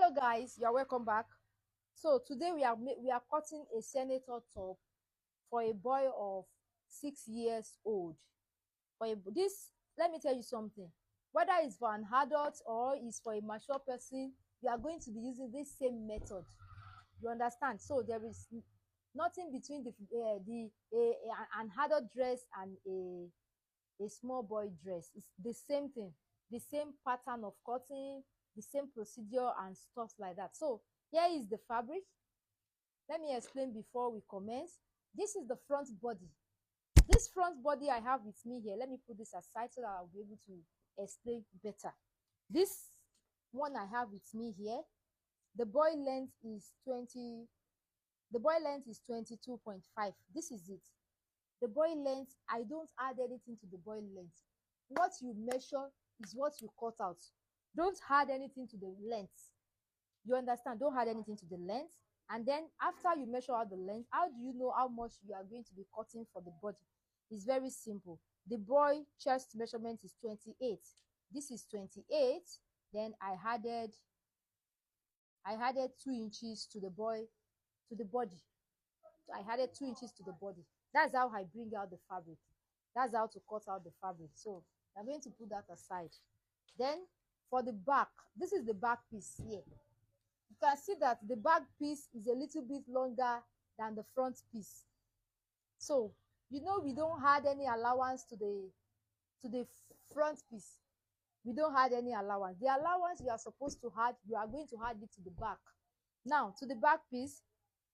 Hello guys, you are welcome back. So today we are cutting a senator top for a boy of 6 years old. This, let me tell you something. Whether it's for an adult or it's for a mature person, we are going to be using this same method. You understand? So there is nothing between an adult dress and a small boy dress. It's the same thing, the same pattern of cutting, the same procedure and stuff like that. So here is the fabric. Let me explain before we commence. This is the front body. This front body I have with me here, let me put this aside so that I'll be able to explain better. This one I have with me here, the boy length is 22.5. This is it. The boy length, I don't add anything to the boy length. What you measure is what you cut out. Don't add anything to the length. You understand? Don't add anything to the length. And then after you measure out the length, how do you know how much you are going to be cutting for the body? It's very simple. The boy chest measurement is 28. This is 28. Then I added 2 inches to the body. I added 2 inches to the body. That's how I bring out the fabric. That's how to cut out the fabric. So I'm going to put that aside. Then for the back, this is the back piece here. You can see that the back piece is a little bit longer than the front piece. So we don't add any allowance to the front piece. We don't add any allowance. The allowance you are supposed to add, you are going to add it to the back. Now to the back piece,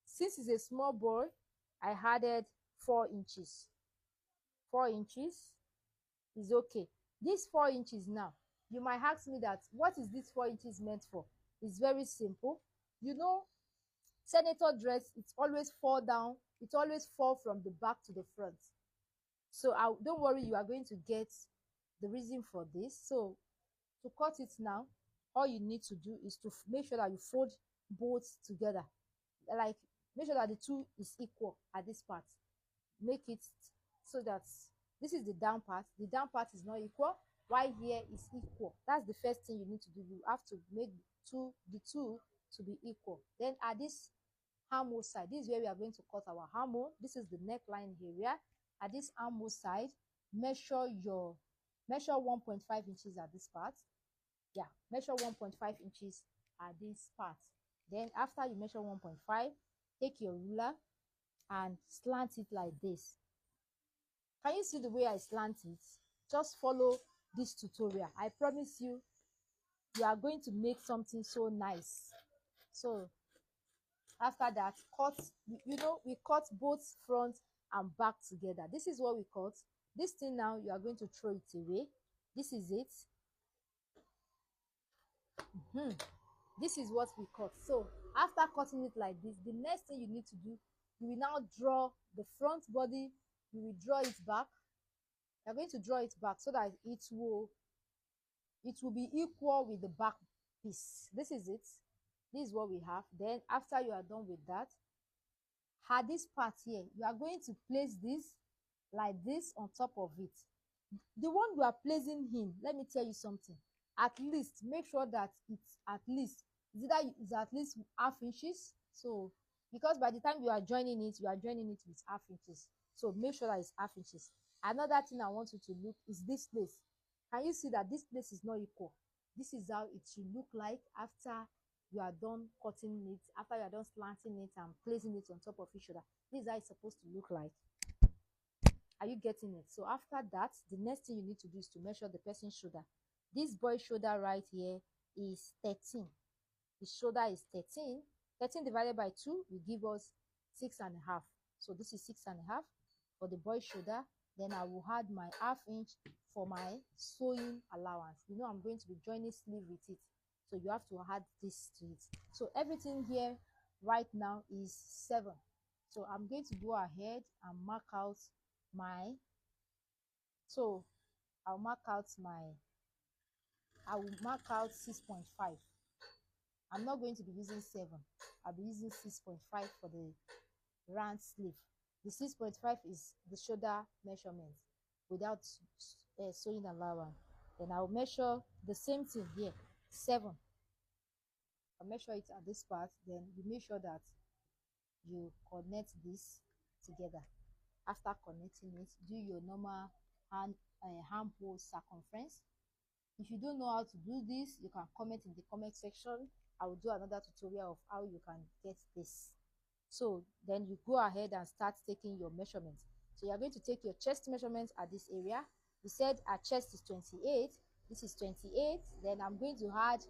since it's a small boy, I added 4 inches. 4 inches is okay. This 4 inches now, you might ask me that what is this 4 inches meant for? It's very simple. Senator dress, it's always fall down. It always fall from the back to the front. So don't worry, you are going to get the reason for this. So to cut it now, all you need to do is to make sure that you fold both together. Like, make sure that the two is equal at this part. Make it so that this is the down part. The down part is not equal, while here is equal. That's the first thing you need to do. You have to make the two to be equal. Then at this armhole side, this is where we are going to cut our armhole. This is the neckline area. At this armhole side, measure 1.5 inches at this part. Yeah, measure 1.5 inches at this part. Then after you measure 1.5, take your ruler and slant it like this. Can you see the way I slant it? Just follow this tutorial. I promise you, you are going to make something so nice. So after that, we cut both front and back together. This is what we cut. This thing now, you are going to throw it away. This is it. This is what we cut. So after cutting it like this, the next thing you need to do, you will now draw the front body. You will draw it back. You're going to draw it back so that it will be equal with the back piece. This is it. This is what we have. Then after you are done with that, at this part here, you are going to place this like this on top of it. The one you are placing in, let me tell you something. At least make sure that it's at least half inches. So because by the time you are joining it with half inches. So make sure that it's half inches. Another thing I want you to look is this place. Can you see that this place is not equal? This is how it should look like after you are done cutting it, after you are done slanting it and placing it on top of each other. This is how it's supposed to look like. Are you getting it? So after that, the next thing you need to do is to measure the person's shoulder. This boy's shoulder right here is 13. His shoulder is 13. 13 divided by 2 will give us 6.5. So this is 6.5 for the boy's shoulder. Then I will add my half inch for my sewing allowance. I'm going to be joining sleeve with it. So you have to add this to it. So everything here right now is 7. So I'm going to go ahead and mark out my, so I will mark out 6.5. I'm not going to be using 7. I'll be using 6.5 for the round sleeve. The 6.5 is the shoulder measurement without sewing allowance. Then I'll measure the same thing here, 7. I measure it at this part, then you make sure that you connect this together. After connecting it, do your normal armhole circumference. If you don't know how to do this, you can comment in the comment section. I will do another tutorial of how you can get this. So then you go ahead and start taking your measurements. So you are going to take your chest measurements at this area. We said our chest is 28. This is 28. Then I'm going to add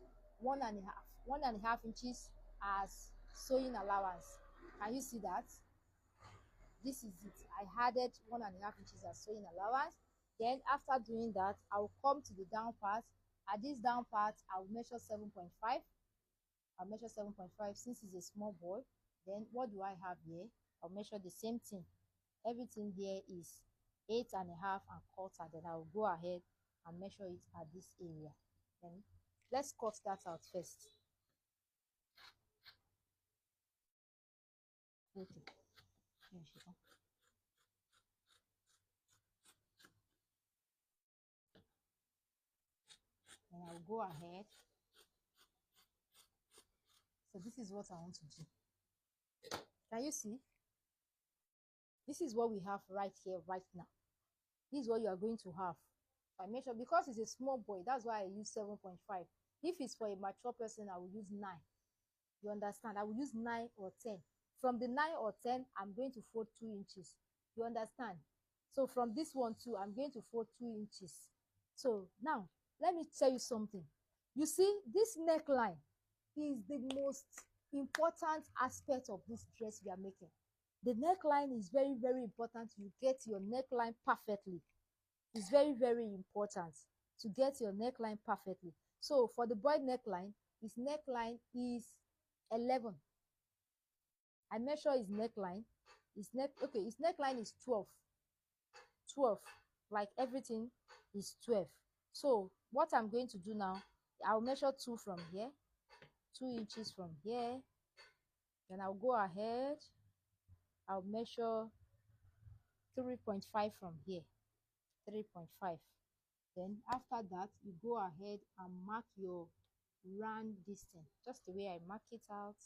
1.5 inches as sewing allowance. Can you see that? This is it. I added 1.5 inches as sewing allowance. Then after doing that, I'll come to the down part. At this down part, I'll measure 7.5. I'll measure 7.5 since it's a small boy. Then what do I have here? I'll measure the same thing. Everything here is 8.5 and 1/4. Then I'll go ahead and measure it at this area. Then let's cut that out first. Okay. And I'll go ahead. So this is what I want to do. Can you see? This is what we have right here, right now. This is what you are going to have. I measure because it's a small boy, that's why I use 7.5. If it's for a mature person, I will use 9. You understand? I will use 9 or 10. From the 9 or 10, I'm going to fold 2 inches. You understand? So from this one too, I'm going to fold 2 inches. So now, let me tell you something. You see, this neckline is the most important aspect of this dress we are making. The neckline is very, very important. You get your neckline perfectly. It's very, very important to get your neckline perfectly. So for the boy neckline, his neckline is 11. I measure his neckline. His neckline is 12. 12. Like everything is 12. So what I'm going to do now, I'll measure 2 from here, 2 inches from here. Then I'll go ahead. I'll measure 3.5 from here. 3.5. Then after that, you go ahead and mark your round distance just the way I mark it out.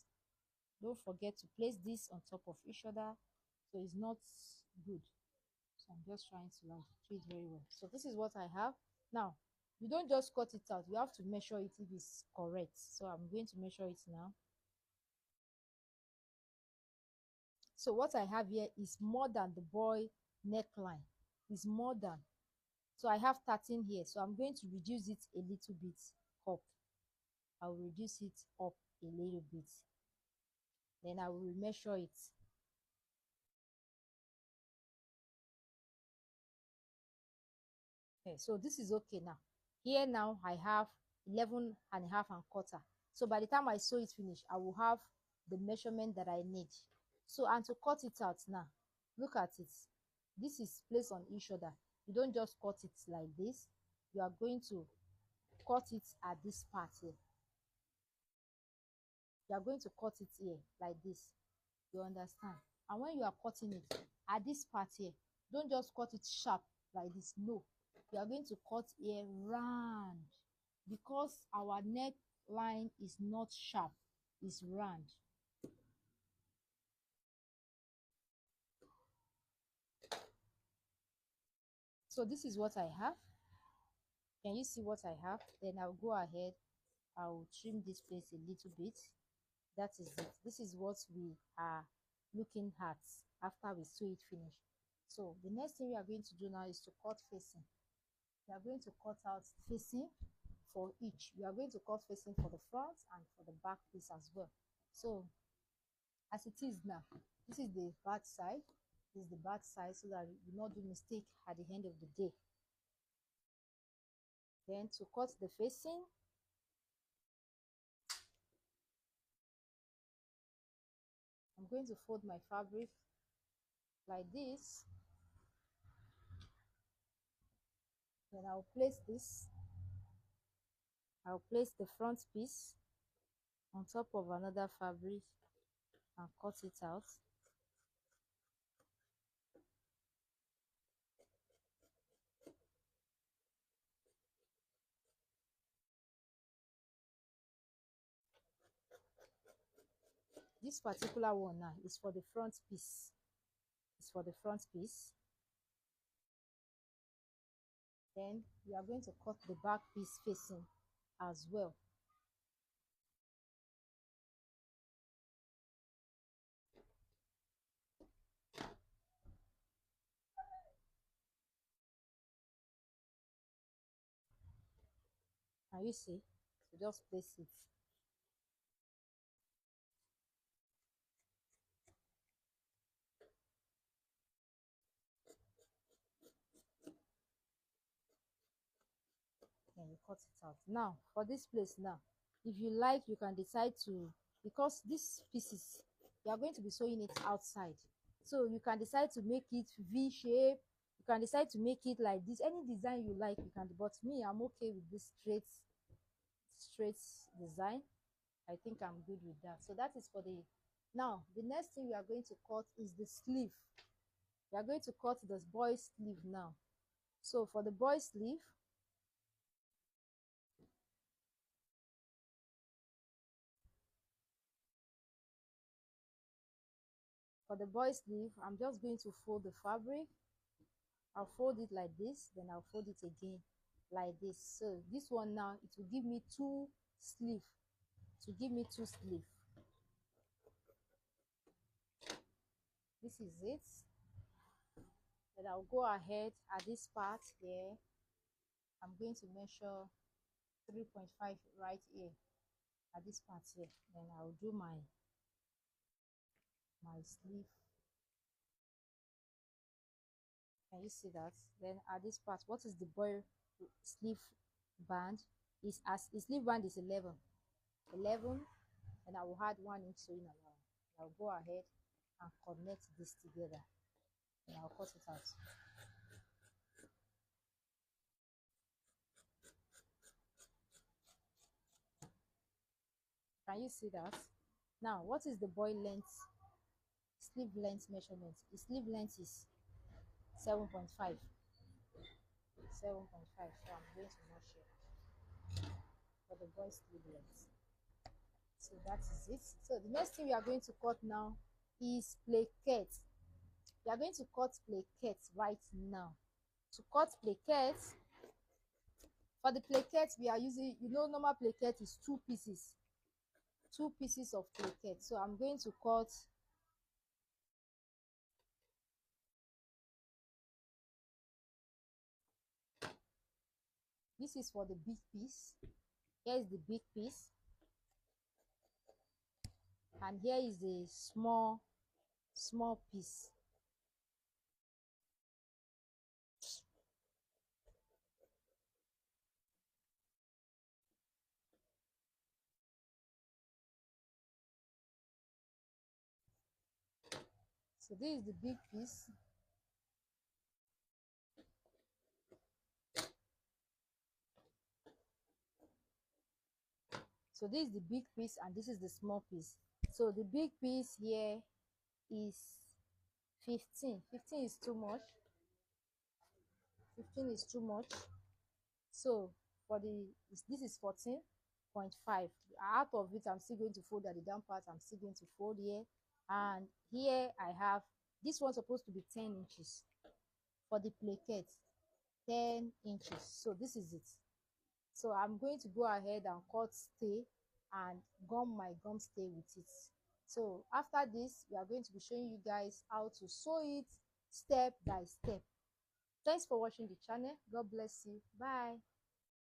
Don't forget to place this on top of each other so it's not good. So I'm just trying to like do it very well. So this is what I have. Now you don't just cut it out, you have to measure it if it's correct. So I'm going to measure it now. So what I have here is more than the boy neckline. It's more than. So I have 13 here. So I'm going to reduce it a little bit up. I will reduce it up a little bit. Then I will measure it. Okay, so this is okay now. Here now I have 11.5 and 1/4. So by the time I sew it finish, I will have the measurement that I need. So and to cut it out now, look at it. This is placed on each other. You don't just cut it like this. You are going to cut it at this part here. You are going to cut it here like this. You understand? And when you are cutting it at this part here, don't just cut it sharp like this. No, you are going to cut here round because our neckline is not sharp, it's round. So this is what I have. Can you see what I have? Then I'll go ahead, I'll trim this place a little bit. That is it. This is what we are looking at after we sew it finish. So the next thing we are going to do now is to cut facing. We are going to cut out facing for each. We are going to cut facing for the front and for the back piece as well. So as it is now, this is the back side. This is the back side so that you will not do mistake at the end of the day. Then to cut the facing, I'm going to fold my fabric like this. Then I'll place this. I'll place the front piece on top of another fabric and cut it out. this particular one now is for the front piece. It's for the front piece. Then we are going to cut the back piece facing as well. Can you see? So just place it. And you cut it out. Now for this place now, if you like, you can decide to, because these pieces you are going to be sewing it outside, so you can decide to make it V shape. You can decide to make it like this, any design you like you can, but me, I'm okay with this straight design. I think I'm good with that. So that is for the, now the next thing we are going to cut is the sleeve. We are going to cut the boy's sleeve now. So for the boy's sleeve, I'm just going to fold the fabric. I'll fold it like this, then I'll fold it again like this. So this one now, it will give me two sleeve. It will give me two sleeve. This is it. Then I'll go ahead at this part here. I'm going to measure 3.5 right here at this part here. Then I'll do my sleeve. Can you see that? Then at this part, what is the boy sleeve band? Is as the sleeve band is 11, and I will add 1 inch sewing allowance. I'll go ahead and connect this together, and I'll cut it out. Can you see that? Now, what is the boy length, sleeve length measurement? The sleeve length is 7.5. 7.5. So I'm going to measure for the boy sleeve length. So that is it. So the next thing we are going to cut now is placket. We are going to cut placket right now. To cut placket, for the placket we are using, normal placket is two pieces of placket. So I'm going to cut this is for the big piece. Here is the big piece, and here is the small piece. So this is the big piece. So this is the big piece and this is the small piece. So the big piece here is 15. 15 is too much. 15 is too much. So for this is 14.5. Out of it, I'm still going to fold at the down part. I'm still going to fold here. And here I have, this one's supposed to be 10 inches. For the placket, 10 inches. So this is it. So I'm going to go ahead and cut stay and gum my gum stay with it. So after this, we are going to be showing you guys how to sew it step by step. Thanks for watching the channel. God bless you. Bye.